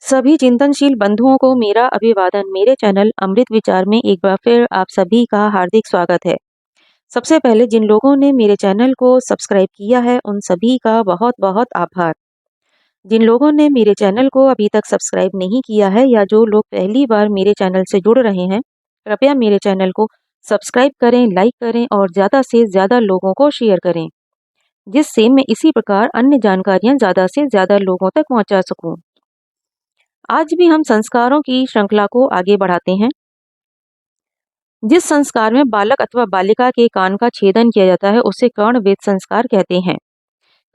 सभी चिंतनशील बंधुओं को मेरा अभिवादन। मेरे चैनल अमृत विचार में एक बार फिर आप सभी का हार्दिक स्वागत है। सबसे पहले जिन लोगों ने मेरे चैनल को सब्सक्राइब किया है उन सभी का बहुत बहुत आभार। जिन लोगों ने मेरे चैनल को अभी तक सब्सक्राइब नहीं किया है या जो लोग पहली बार मेरे चैनल से जुड़ रहे हैं, कृपया मेरे चैनल को सब्सक्राइब करें, लाइक करें और ज़्यादा से ज़्यादा लोगों को शेयर करें, जिससे मैं इसी प्रकार अन्य जानकारियाँ ज़्यादा से ज़्यादा लोगों तक पहुँचा सकूँ। आज भी हम संस्कारों की श्रृंखला को आगे बढ़ाते हैं। जिस संस्कार में बालक अथवा बालिका के कान का छेदन किया जाता है उसे कर्णवेध संस्कार कहते हैं।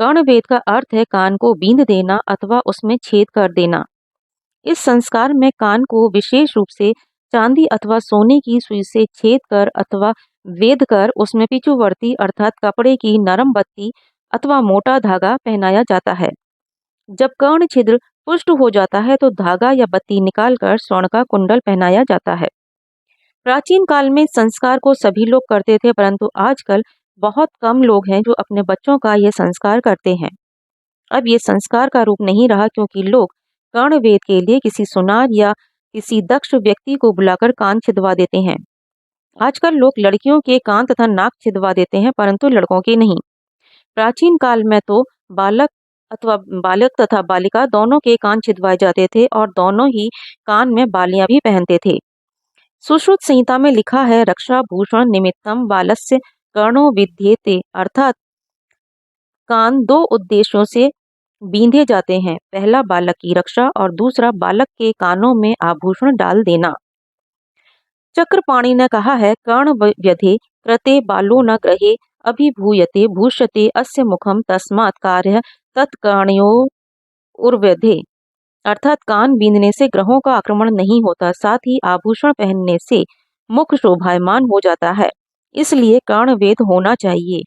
कर्णवेध का अर्थ है कान को बींध देना अथवा उसमें छेद कर देना। इस संस्कार में कान को विशेष रूप से चांदी अथवा सोने की सुई से छेद कर अथवा वेद कर उसमें पिछुवर्ती अर्थात कपड़े की नरम बत्ती अथवा मोटा धागा पहनाया जाता है। जब कर्ण छिद्र पुष्ट हो जाता है तो धागा या बत्ती निकालकर स्वर्ण का कुंडल पहनाया जाता है। प्राचीन काल में संस्कार को सभी लोग करते थे, परंतु आजकल बहुत कम लोग हैं जो अपने बच्चों का यह संस्कार करते हैं। अब ये संस्कार का रूप नहीं रहा क्योंकि लोग कर्णवेद के लिए किसी सुनार या किसी दक्ष व्यक्ति को बुलाकर कान छिदवा देते हैं। आजकल लोग लड़कियों के कान तथा नाक छिदवा देते हैं, परंतु लड़कों के नहीं। प्राचीन काल में तो बालक तथा बालिका दोनों के कान छिदवाए जाते थे और दोनों ही कान में बालियां भी पहनते थे। सुश्रुत संहिता में लिखा है, रक्षा भूषण निमित्तम बालस्य कर्णो विद्येते, अर्थात कान दो उद्देश्यों से बींधे जाते हैं। पहला बालक की रक्षा और दूसरा बालक के कानों में आभूषण डाल देना। चक्रपाणि ने कहा है, कर्ण व्यधे कृते बालो न ग्रहे अभिभूयते भूष्यते अस्य मुखम तस्मात् कार्य तत्कर्णयो उर्व्यधे, अर्थात कान बींधने से ग्रहों का आक्रमण नहीं होता, साथ ही आभूषण पहनने से मुख शोभायमान हो जाता है, इसलिए कर्णवेद होना चाहिए।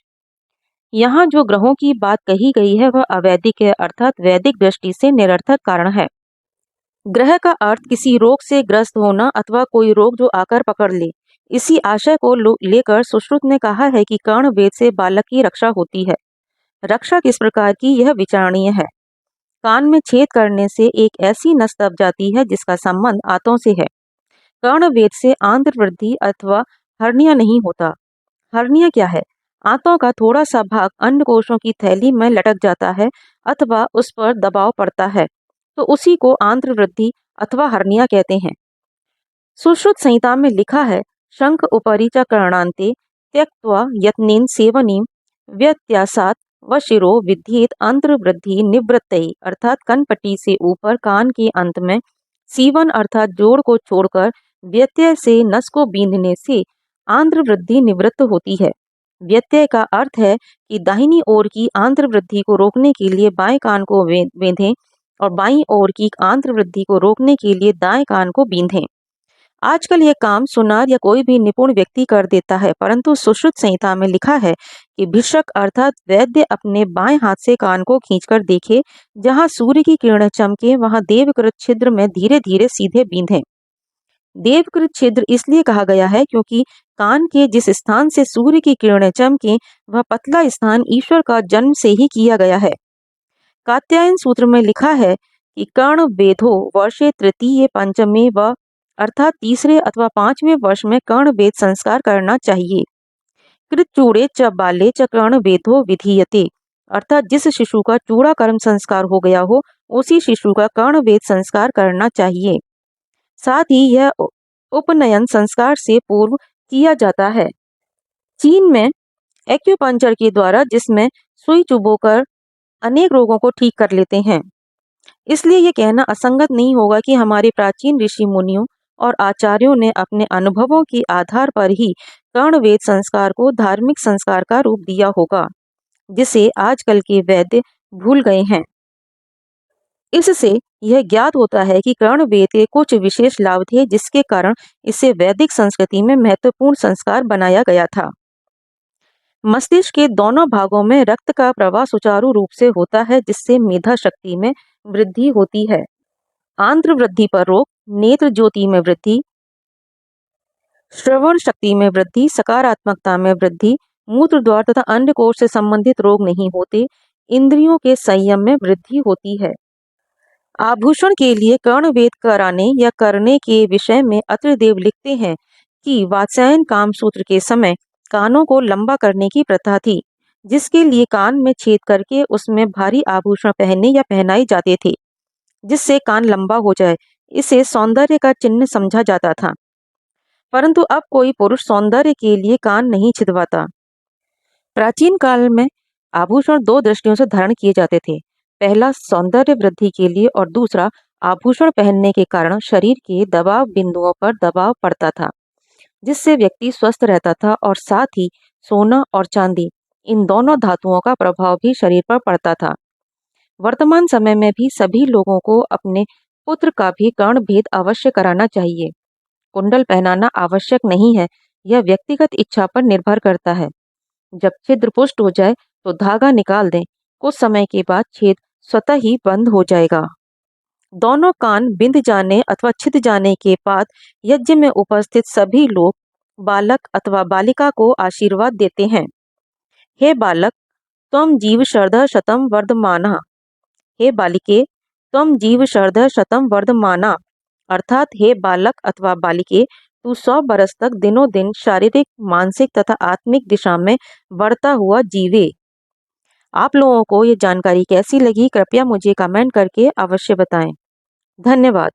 यहाँ जो ग्रहों की बात कही गई है वह अवैदिक है, अर्थात वैदिक दृष्टि से निरर्थक कारण है। ग्रह का अर्थ किसी रोग से ग्रस्त होना अथवा कोई रोग जो आकर पकड़ ले। इसी आशय को लेकर सुश्रुत ने कहा है कि कर्णवेद से बालक की रक्षा होती है। रक्षा किस प्रकार की, यह विचारणीय है। कान में छेद करने से एक ऐसी नस दब जाती है जिसका संबंध आंतों से है। कर्णवेद से आंत्र वृद्धि अथवा हर्निया नहीं होता। हर्निया क्या है? आंतों का थोड़ा सा भाग अंडकोशों की थैली में लटक जाता है अथवा उस पर दबाव पड़ता है, तो उसी को आंत्र वृद्धि अथवा हर्निया कहते हैं। सुश्रुत संहिता में लिखा है, शंख उपरि च कर्णान्ते त्यक्त्वा यत्नेन सेवनीम व्यत्यासात व शिरो विद्येत अंत्र वृद्धि निवृत्तये, अर्थात कनपट्टी से ऊपर कान के अंत में सीवन अर्थात जोड़ को छोड़कर व्यत्यय से नस को बींधने से आंत्र वृद्धि निवृत्त होती है। व्यत्यय का अर्थ है कि दाहिनी ओर की आंत्र वृद्धि को रोकने के लिए बाएं कान को बेंधें और बाईं ओर की आंत्र वृद्धि को रोकने के लिए दाएं कान को बींधें। आजकल यह काम सुनार या कोई भी निपुण व्यक्ति कर देता है, परंतु सुश्रुत संहिता में लिखा है कि भिषक अर्थात वैद्य अपने बाएं हाथ से कान को खींचकर देखे, जहां सूर्य की किरणें चमके वहां देवकृत छिद्र में धीरे धीरे सीधे बींधें। देवकृत छिद्र इसलिए कहा गया है क्योंकि कान के जिस स्थान से सूर्य की किरणें चमके वह पतला स्थान ईश्वर का जन्म से ही किया गया है। कात्यायन सूत्र में लिखा है कि कर्ण वेदो वर्षे तृतीय पंचमे व, अर्थात तीसरे अथवा पांचवें वर्ष में कर्ण वेद संस्कार करना चाहिए। कृतचूड़े च बाले च कर्ण वेदो विधीयते, अर्थात जिस शिशु का चूड़ा कर्म संस्कार हो गया हो उसी शिशु का कर्ण वेद संस्कार करना चाहिए। साथ ही यह उपनयन संस्कार से पूर्व किया जाता है। चीन में एक्यूपंक्चर के द्वारा जिसमें सुई चुभोकर अनेक रोगों को ठीक कर लेते हैं। इसलिए यह कहना असंगत नहीं होगा कि हमारे प्राचीन ऋषि मुनियों और आचार्यों ने अपने अनुभवों के आधार पर ही कर्णवेद संस्कार को धार्मिक संस्कार का रूप दिया होगा, जिसे आजकल के वैद्य भूल गए हैं। इससे यह ज्ञात होता है कि कर्णवेद के कुछ विशेष लाभ थे जिसके कारण इसे वैदिक संस्कृति में महत्वपूर्ण संस्कार बनाया गया था। मस्तिष्क के दोनों भागों में रक्त का प्रवाह सुचारू रूप से होता है, जिससे मेधा शक्ति में वृद्धि होती है। आंत्र वृद्धि पर रोक, नेत्र ज्योति में वृद्धि, श्रवण शक्ति में वृद्धि, सकारात्मकता में वृद्धि, मूत्र द्वार तथा अंडकोश से संबंधित रोग नहीं होते, इंद्रियों के संयम में वृद्धि होती है। आभूषण के लिए कर्णवेद कराने या करने के विषय में अत्रिदेव लिखते हैं कि वात्स्यायन कामसूत्र के समय कानों को लंबा करने की प्रथा थी, जिसके लिए कान में छेद करके उसमें भारी आभूषण पहनने या पहनाए जाते थे, जिससे कान लंबा हो जाए। इसे सौंदर्य का चिन्ह समझा जाता था। परंतु अब कोई पुरुष सौंदर्य के लिए कान नहीं छिदवाता। प्राचीन काल में आभूषण दो दृष्टियों से धारण किए जाते थे। पहला सौंदर्य वृद्धि के लिए और दूसरा आभूषण पहनने के कारण शरीर के दबाव बिंदुओं पर दबाव पड़ता था, जिससे व्यक्ति स्वस्थ रहता था। और साथ ही सोना और चांदी, इन दोनों धातुओं का प्रभाव भी शरीर पर पड़ता था। वर्तमान समय में भी सभी लोगों को अपने पुत्र का भी कर्ण भेद अवश्य कराना चाहिए। कुंडल पहनाना आवश्यक नहीं है, यह व्यक्तिगत इच्छा पर निर्भर करता है। जब छिद्र पुष्ट हो जाए तो धागा निकाल दें। कुछ समय के बाद छेद स्वतः ही बंद हो जाएगा। दोनों कान बिंद जाने अथवा छिद जाने के बाद यज्ञ में उपस्थित सभी लोग बालक अथवा बालिका को आशीर्वाद देते हैं। हे बालक, त्वं जीव शरदः शतं वर्धमानः। हे बालिके, त्वं जीव शरदः शतं वर्धमाना। अर्थात हे बालक अथवा बालिके, तू 100 बरस तक दिनों दिन शारीरिक, मानसिक तथा आत्मिक दिशा में बढ़ता हुआ जीवे। आप लोगों को ये जानकारी कैसी लगी, कृपया मुझे कमेंट करके अवश्य बताएं। धन्यवाद।